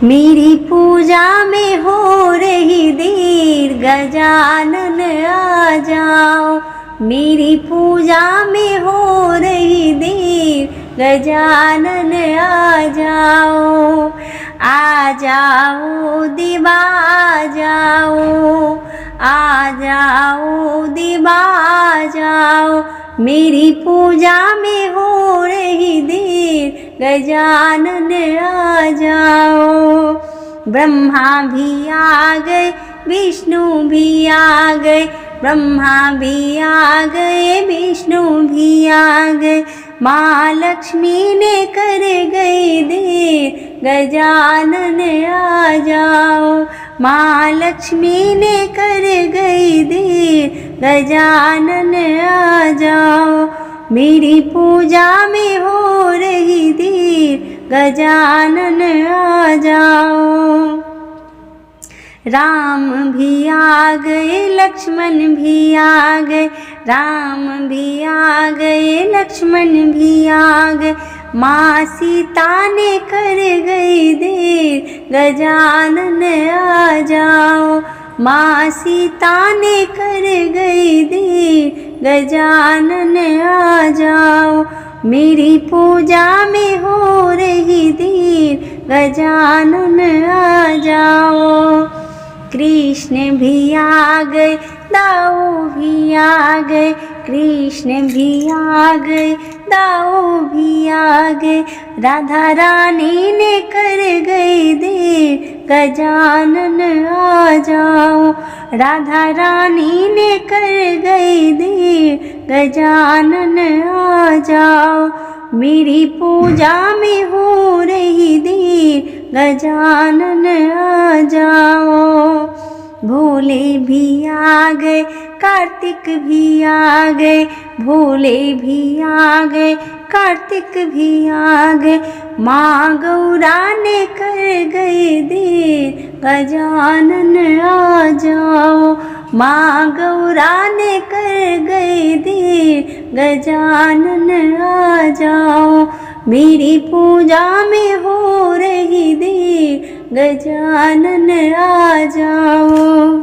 मेरी पूजा में हो रही देर, गजानन आ जाओ। मेरी पूजा में हो रही देर, गजानन आ जाओ। आ जाओ दिवा आ जाओ, आ जाओ दिवा आ जाओ। मेरी पूजा में हो रही देर, गजानन आ जाओ। ब्रह्मा भी आ गए, विष्णु भी आ गए, ब्रह्मा भी आ गए, विष्णु भी आ गए। माँ लक्ष्मी ने कर गई देर, गजानन आ जाओ। माँ लक्ष्मी ने कर गई देर, गजानन आ जाओ। मेरी पूजा में हो रही देर, गजानन आ जाओ। राम भी आ गए, लक्ष्मण भी आ गए, राम भी आ गए, लक्ष्मण भी आ गए। माँ सीता ने कर गई देर, गजानन आ जाओ। माँ सीता ने कर गई देर, गजानन आ जाओ। मेरी पूजा में हो रही देर, गजानन आ जाओ। कृष्ण भी आ गए, दाऊ भी आ गए, कृष्ण भी आ गए, दाऊ भी आ गए। राधा रानी ने कर गई देर, गजानन आ जाओ। राधा रानी ने कर गई देर, गजानन आ जाओ। मेरी पूजा में हो रही देर, गजानन आ जाओ। भोले भी आ गए, कार्तिक भी आ गए, भोले भी आ गए, कार्तिक भी आ गए। माँ गौरा ने कर गई देर, गजानन आ जाओ। माँ गौरा ने कर गई देर, गजानन आ जाओ। मेरी पूजा में हो रही देर, गजानन आ जाओ।